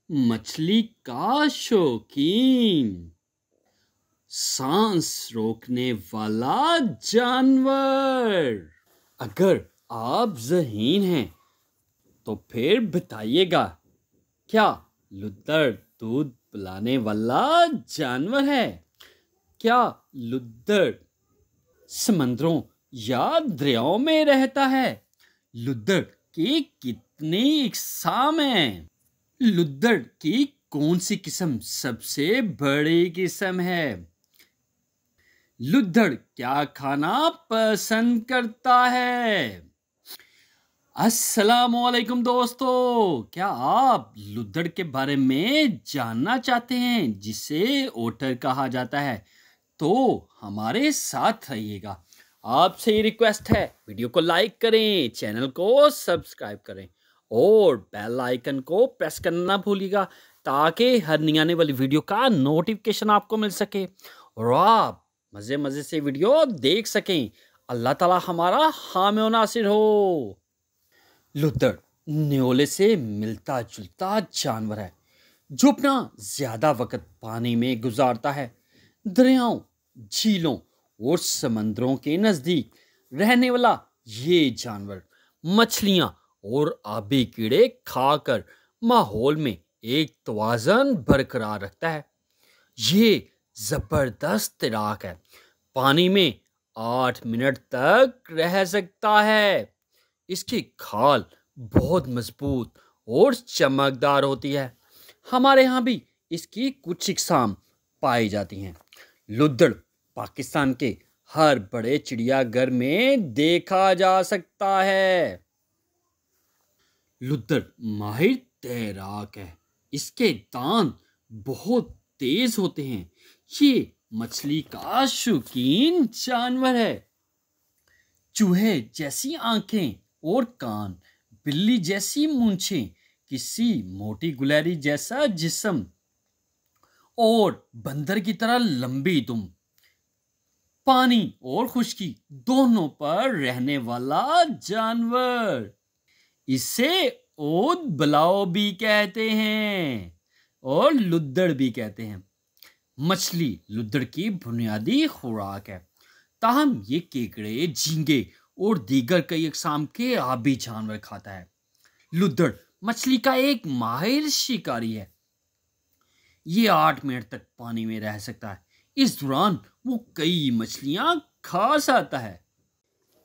मछली का शौकीन, सांस रोकने वाला जानवर। अगर आप ज़हीन हैं तो फिर बताइएगा, क्या लुद्दड़ दूध पिलाने वाला जानवर है? क्या लुद्दड़ समंदरों या दरियाओं में रहता है? लुद्दड़ की कितनी इकसाम हैं? लुद्दड़ की कौन सी किस्म सबसे बड़ी किस्म है? लुद्दड़ क्या खाना पसंद करता है? अस्सलामुअलैकुम दोस्तों, क्या आप लुद्दड़ के बारे में जानना चाहते हैं जिसे ओटर कहा जाता है? तो हमारे साथ रहिएगा। आपसे ये रिक्वेस्ट है, वीडियो को लाइक करें, चैनल को सब्सक्राइब करें और बेल आइकन को प्रेस करना ना भूलिएगा ताकि हर नई आने वाली वीडियो का नोटिफिकेशन आपको मिल सके और आप मज़े मज़े से वीडियो देख सकें। अल्लाह ताला हमारा हामी और नासिर हो। लुद्दड़ न्योले से मिलता जुलता जानवर है जो अपना ज्यादा वक्त पानी में गुजारता है। दरियाओं, झीलों और समंदरों के नजदीक रहने वाला ये जानवर मछलियां और आबी कीड़े खाकर माहौल में एक तवाज़न बरकरार रखता है। ये जबरदस्त तैराक है, पानी में 8 मिनट तक रह सकता है। इसकी खाल बहुत मजबूत और चमकदार होती है। हमारे यहाँ भी इसकी कुछ इकसाम पाई जाती हैं। लुद्दड़ पाकिस्तान के हर बड़े चिड़ियाघर में देखा जा सकता है। लुद्दड़ माहिर तैराक है। इसके दांत बहुत तेज होते हैं। ये मछली का शौकीन जानवर है। चूहे जैसी आंखें और कान, बिल्ली जैसी मूंछें, किसी मोटी गुलैरी जैसा जिस्म और बंदर की तरह लंबी दुम, पानी और खुश्की दोनों पर रहने वाला जानवर। इसे ओद बलाओ भी कहते हैं और लुद्दड़ भी कहते हैं। मछली लुद्दड़ की बुनियादी खुराक है, ताहम ये केकड़े, झींगे और दीगर कई अक़साम के आबी जानवर खाता है। लुद्दड़ मछली का एक माहिर शिकारी है। ये 8 मिनट तक पानी में रह सकता है। इस दौरान वो कई मछलियां खा सकता है।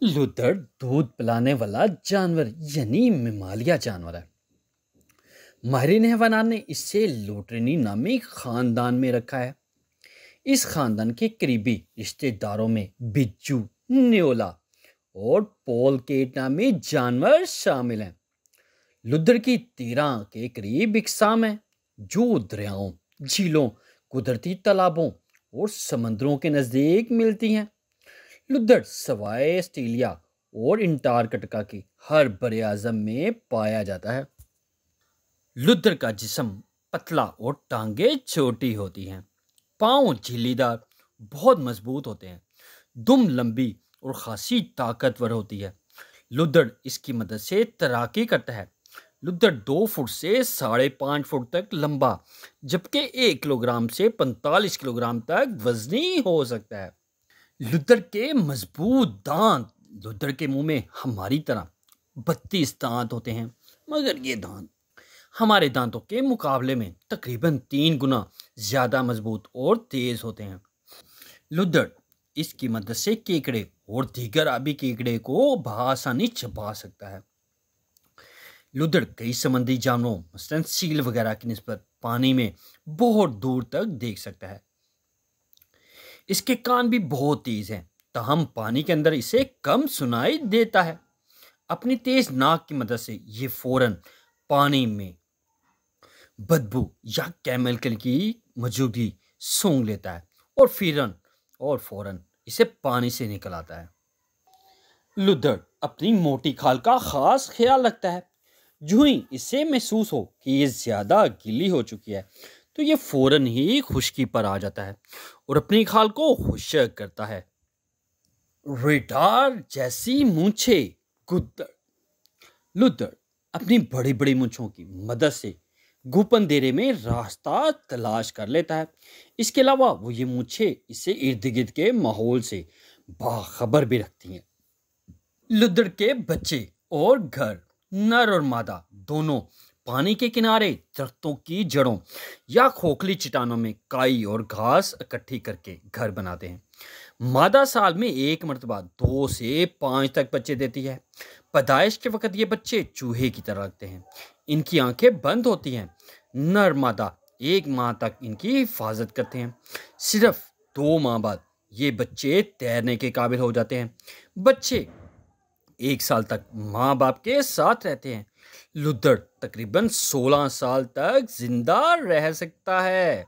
लुद्दड़ दूध पिलाने वाला जानवर यानी ममालिया जानवर है। माहिरीन हैवानात ने इसे लोटरिनी नामी खानदान में रखा है। इस खानदान के करीबी रिश्तेदारों में बिज्जू, न्योला और पोलकेट नामी जानवर शामिल हैं। लुद्दड़ की 13 के करीब इकसाम है जो दरियाओं, झीलों, कुदरती तालाबों और समंदरों के नज़दीक मिलती हैं। लुद्दड़ सवाए ऑस्ट्रेलिया और अंटार्कटिका की हर बड़े आज़म में पाया जाता है। लुद्दड़ का जिस्म पतला और टांगे छोटी होती हैं। पाँव झिल्लीदार, बहुत मजबूत होते हैं। दुम लंबी और खासी ताकतवर होती है। लुद्दड़ इसकी मदद से तैराकी करता है। लुद्दड़ 2 फुट से 5.5 फुट तक लंबा, जबकि 1 किलोग्राम से 45 किलोग्राम तक वजनी हो सकता है। लुद्दड़ के मजबूत दांत, लुद्दड़ के मुंह में हमारी तरह 32 दांत होते हैं, मगर ये दांत हमारे दांतों के मुकाबले में तकरीबन 3 गुना ज्यादा मजबूत और तेज होते हैं। लुद्दड़ इसकी मदद से केकड़े और दीगर आबी कीड़े को बआसानी चबा सकता है। लुद्दड़ कई समुद्री जानवरों मसलन सील वगैरह की निस्बत पानी में बहुत दूर तक देख सकता है। इसके कान भी बहुत तेज हैं, ताहम पानी के अंदर इसे कम सुनाई देता है। अपनी तेज नाक की मदद से ये फौरन पानी में बदबू या केमिकल की मौजूदगी सूंघ लेता है और फौरन इसे पानी से निकल आता है। लुद्दड़ अपनी मोटी खाल का खास ख्याल रखता है। जो ही इसे महसूस हो कि ये ज्यादा गीली हो चुकी है तो ये फौरन ही खुश्की पर आ जाता है और अपनी खाल को खुश्क करता है। रेडार जैसी मूंछें। लुद्दड़ अपनी बड़ी बड़ी मूंछों की मदद से गुपनदेरे में रास्ता तलाश कर लेता है। इसके अलावा वो ये मूछें इसे इर्द गिर्द के माहौल से बाखबर भी रखती हैं। लुद्दड़ के बच्चे और घर, नर और मादा दोनों पानी के किनारे दरख्तों की जड़ों या खोखली चट्टानों में काई और घास इकट्ठी करके घर बनाते हैं। मादा साल में एक मरतबा 2 से 5 तक बच्चे देती है। पैदाइश के वक्त ये बच्चे चूहे की तरह लगते हैं। इनकी आंखें बंद होती हैं। नर मादा 1 माह तक इनकी हिफाजत करते हैं। सिर्फ 2 माह बाद ये बच्चे तैरने के काबिल हो जाते हैं। बच्चे 1 साल तक माँ बाप के साथ रहते हैं। लुद्दड़ तकरीबन 16 साल तक जिंदा रह सकता है।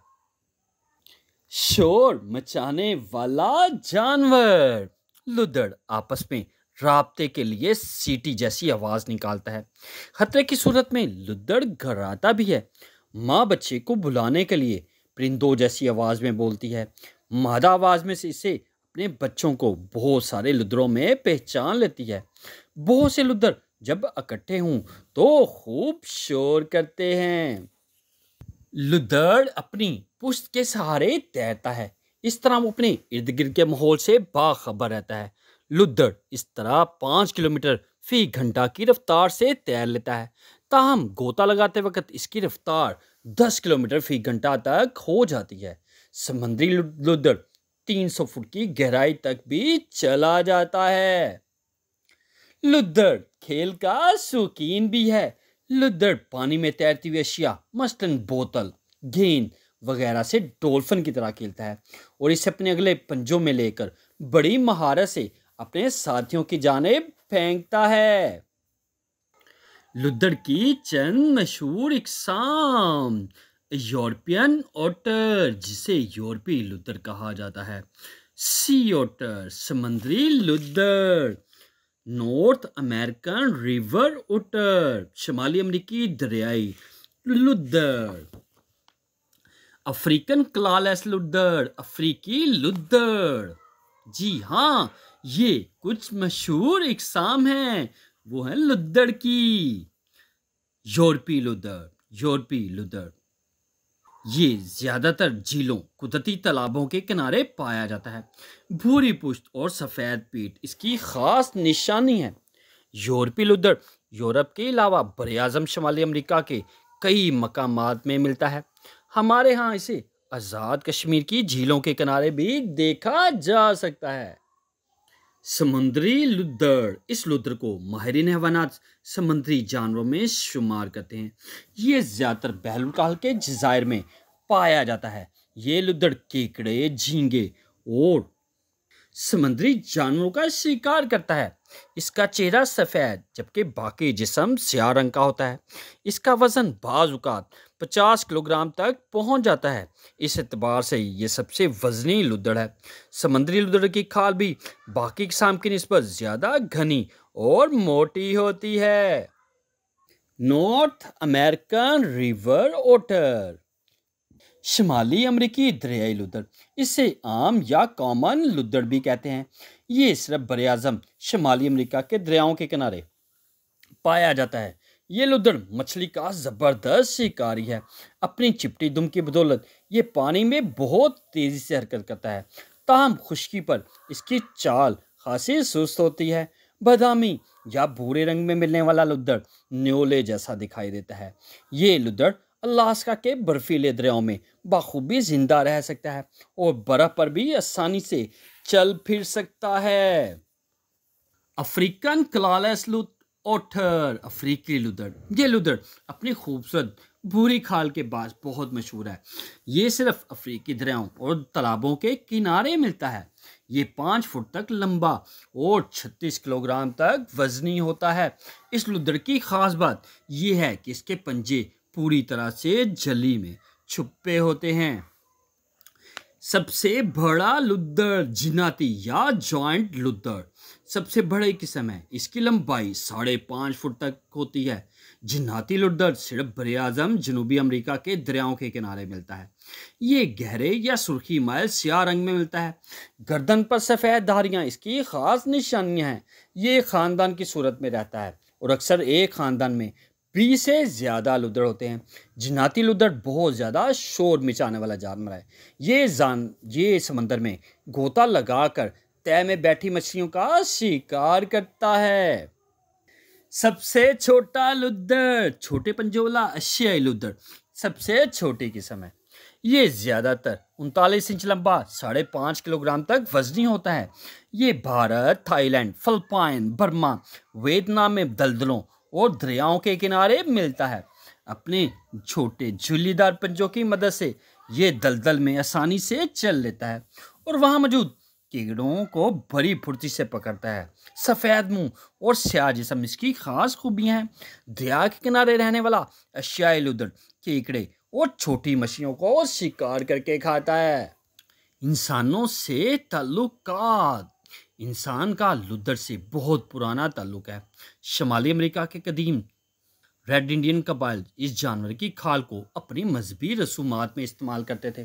शोर मचाने वाला जानवर। लुद्दड़ आपस में राब्ते के लिए सीटी जैसी आवाज निकालता है। खतरे की सूरत में लुद्दड़ घबराता भी है। माँ बच्चे को बुलाने के लिए परिंदों जैसी आवाज में बोलती है। मादा आवाज में से इसे अपने बच्चों को बहुत सारे लुद्दरों में पहचान लेती है। बहुत से लुद्दर जब इकट्ठे हों तो खूब शोर करते हैं। लुद्दड़ अपनी पुश्त के सहारे तैरता है। इस तरह वो अपने इर्द गिर्द के माहौल से बाखबर रहता है। लुद्दड़ इस तरह 5 किलोमीटर फी घंटा की रफ्तार से तैर लेता है। ताहम गोता लगाते वक्त इसकी रफ्तार 10 किलोमीटर फी घंटा तक हो जाती है। समंदरी लुद्दड़ 300 फुट की गहराई तक भी चला जाता है। लुद्दड़ खेल का शौकीन भी है। लुद्दड़ पानी में तैरती हुई अशिया मसलन बोतल, गेंद वगैरह से डॉल्फिन की तरह खेलता है और इसे अपने अगले पंजों में लेकर बड़ी महारत से अपने साथियों की जानिब फेंकता है। लुद्दड़ की चंद मशहूर इकसाम। यूरोपियन ओटर, जिसे यूरोपीय लुद्दड़ कहा जाता है। सी ओटर, समंदरी लुद्दड़। नॉर्थ अमेरिकन रिवर ओटर, शिमाली अमेरिकी दरियाई लुद्दड़। अफ्रीकन क्लॉलेस लुद्दड़, अफ्रीकी लुद्दड़। जी हाँ, ये कुछ मशहूर इकसाम हैं। वो है लुद्दड़ की। यूरोपीय लुद्दड़, यूरोपीय लुद्दड़ ये ज्यादातर झीलों, कुदरती तालाबों के किनारे पाया जाता है। भूरी पुश्त और सफ़ेद पीठ इसकी खास निशानी है। यूरोपीय लुद्दड़ यूरोप के अलावा बरआज़म शिमाली अमेरिका के कई मकामात में मिलता है। हमारे यहाँ इसे आज़ाद कश्मीर की झीलों के किनारे भी देखा जा सकता है। समुद्री लुद्दड़, इस लुद्दड़ को माहिरीन हैवानात समुद्री जानवरों में शुमार करते हैं। ये ज़्यादातर बहरुल के जज़ायर में पाया जाता है। ये लुद्दड़ केकड़े, झींगे और समुद्री जानवरों का शिकार करता है। इसका चेहरा सफ़ेद जबकि बाकी जिस्म स्याह रंग का होता है। इसका वज़न बाज़ औक़ात 50 किलोग्राम तक पहुंच जाता है। इस एतबार से ये सबसे वज़नी लुद्दड़ है। समुद्री लुद्दड़ की खाल भी बाकी किस्म की निस्बत ज़्यादा घनी और मोटी होती है। नॉर्थ अमेरिकन रिवर ओटर, शिमाली अमेरिकी दरियाई लुद्दड़, इसे आम या कॉमन लुद्दड़ भी कहते हैं। ये सिर्फ बरआज़म शिमाली अमेरिका के दरियाओं के किनारे पाया जाता है। ये लुद्दड़ मछली का ज़बरदस्त शिकारी है। अपनी चिपटी दुम की बदौलत ये पानी में बहुत तेज़ी से हरकत करता है। ताहम खुश्की पर इसकी चाल खासी सुस्त होती है। बादामी या भूरे रंग में मिलने वाला लुद्दड़ न्योले जैसा दिखाई देता है। ये लुद्दड़ अलास्का के बर्फीले दरियाओं में बखूबी जिंदा रह सकता है और बर्फ पर भी आसानी से चल फिर सकता है। अफ्रीकन क्लॉलेस ओटर, अफ्रीकी लुद्दड़। ये लुद्दड़ अपनी खूबसूरत भूरी खाल के बाद बहुत मशहूर है। ये सिर्फ अफ्रीकी दरियाओं और तालाबों के किनारे मिलता है। ये 5 फुट तक लंबा और 36 किलोग्राम तक वजनी होता है। इस लुद्दड़ की खास बात यह है कि इसके पंजे पूरी तरह से जली में छुपे होते हैं। सबसे बड़ा लुद्दड़, जिनाती या जॉइंट लुद्दड़, सबसे बड़ी किस्म है। इसकी लंबाई 5.5 फुट तक होती है। जिनाती लुद्दड़ सिर्फ बरआज़म जनूबी अमेरिका के दरियाओं के किनारे मिलता है। ये गहरे या सुर्खी माइल स्याह रंग में मिलता है। गर्दन पर सफ़ेद धारियाँ इसकी खास निशानियाँ हैं। ये ख़ानदान की सूरत में रहता है और अक्सर एक ख़ानदान में 20 से ज़्यादा लुद्दड़ होते हैं। जिनाती लुद्दड़ बहुत ज़्यादा शोर मचाने वाला जानवर है। ये समंदर में गोता लगाकर तह में बैठी मछलियों का शिकार करता है। सबसे छोटा लुद्दड़, छोटे पंजों वाला एशियाई लुद्दड़ सबसे छोटी किस्म है। ये ज़्यादातर 39 इंच लंबा, 5.5 किलोग्राम तक वजनी होता है। ये Bharat, Thailand, Philippine, Burma, Vietnam में दलदलों और दरियाओं के किनारे मिलता है। अपने छोटे झुर्रीदार पंजों की मदद से ये दलदल में आसानी से चल लेता है और वहाँ मौजूद कीड़ों को बड़ी फुर्ती से पकड़ता है। सफ़ेद मुंह और स्याह जिस्म इसकी खास खूबियाँ हैं। दरिया के किनारे रहने वाला एशियाई लुद्दड़ केकड़े और छोटी मछलियों को शिकार करके खाता है। इंसानों से ताल्लुकात, इंसान का लुद्दड़ से बहुत पुराना ताल्लुक है। शुमाली अमेरिका के कदीम रेड इंडियन कबाइल इस जानवर की खाल को अपनी मजहबी रसूमात में इस्तेमाल करते थे।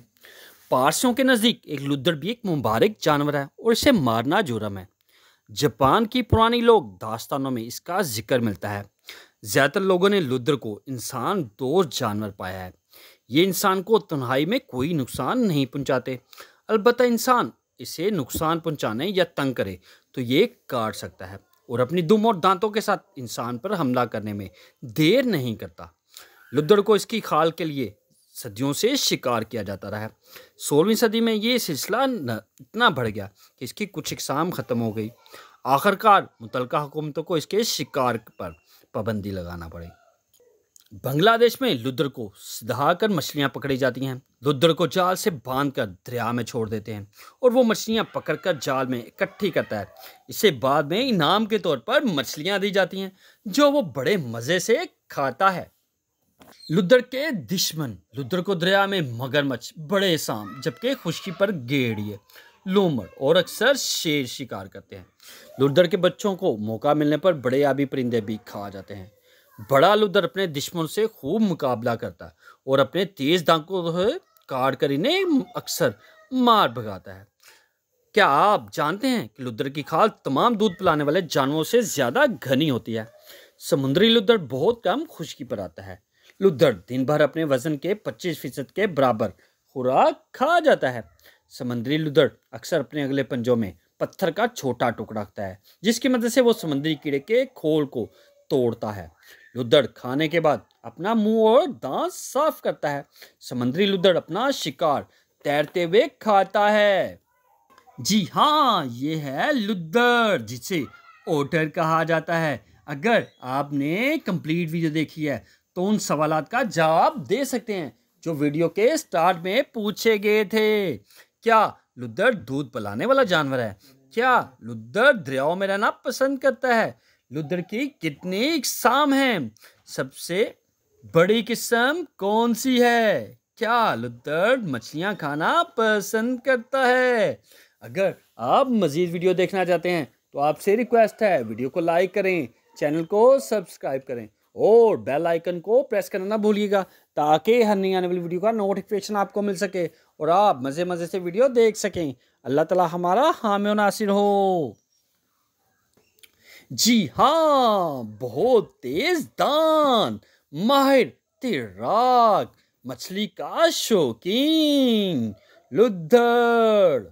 पारसियों के नज़दीक एक लुद्दड़ भी एक मुबारक जानवर है और इसे मारना जुर्म है। जापान की पुरानी लोक दास्तानों में इसका जिक्र मिलता है। ज़्यादातर लोगों ने लुद्दड़ को इंसान दोस्त जानवर पाया है। ये इंसान को तन्हाई में कोई नुकसान नहीं पहुंचाते। अलबत्ता इंसान इसे नुकसान पहुंचाने या तंग करे तो ये काट सकता है और अपनी दुम और दांतों के साथ इंसान पर हमला करने में देर नहीं करता। लुद्दड़ को इसकी खाल के लिए सदियों से शिकार किया जाता रहा है। 16वीं सदी में ये सिलसिला इतना बढ़ गया कि इसकी कुछ इकसाम ख़त्म हो गई। आखिरकार मुतलका हुकूमतों को इसके शिकार पर पाबंदी लगाना पड़ी। बांग्लादेश में लुद्दड़ को सिधाकर मछलियाँ पकड़ी जाती हैं। लुद्दड़ को जाल से बांधकर दरिया में छोड़ देते हैं और वो मछलियाँ पकड़कर जाल में इकट्ठी करता है। इसे बाद में इनाम के तौर पर मछलियाँ दी जाती हैं जो वो बड़े मज़े से खाता है। लुद्दड़ के दुश्मन, लुद्दड़ को दरिया में मगरमच्छ, बड़े सांप, जबकि खुश्की पर गेड़िए, लोमड़ और अक्सर शेर शिकार करते हैं। लुद्दड़ के बच्चों को मौका मिलने पर बड़े आबी परिंदे भी खा जाते हैं। बड़ा लुद्दड़ अपने दुश्मन से खूब मुकाबला करता है और अपने तेज दांतों से काट कर इन्हें अक्सर मार भगाता है। क्या आप जानते हैं कि लुद्दड़ की खाल तमाम दूध पिलाने वाले जानवरों से ज़्यादा घनी होती है? समुद्री लुद्दड़ बहुत कम खुश्की पर आता है। लुद्दड़ दिन भर अपने वजन के 25% के बराबर खुराक खा जाता है। समुद्री लुद्दड़ अक्सर अपने अगले पंजों में पत्थर का छोटा टुकड़ा रखता है जिसकी मदद से वो समुद्री कीड़े के खोल को तोड़ता है। लुद्दड़ खाने के बाद अपना मुंह और दांत साफ करता है। समुद्री लुद्दड़ अपना शिकार तैरते हुए खाता है। जी हाँ, ये है लुद्दड़ जिसे ओटर कहा जाता है। अगर आपने कंप्लीट वीडियो देखी है तो उन सवालात का जवाब दे सकते हैं जो वीडियो के स्टार्ट में पूछे गए थे। क्या लुद्दड़ दूध पिलाने वाला जानवर है? क्या लुद्दड़ दरियाओं में रहना पसंद करता है? लुद्दड़ की कितनी इकसाम हैं? सबसे बड़ी किस्म कौन सी है? क्या लुद्दड़ मछलियाँ खाना पसंद करता है? अगर आप मज़ीद वीडियो देखना चाहते हैं तो आपसे रिक्वेस्ट है वीडियो को लाइक करें, चैनल को सब्सक्राइब करें और बेल आइकन को प्रेस करना ना भूलिएगा ताकि हर नई आने वाली वीडियो का नोटिफिकेशन आपको मिल सके और आप मज़े मज़े से वीडियो देख सकें। अल्लाह ताला हमारा हामी और नासिर हो। जी हाँ, बहुत तेज दान, माहिर तैराक, मछली का शौकीन लुद्दड़।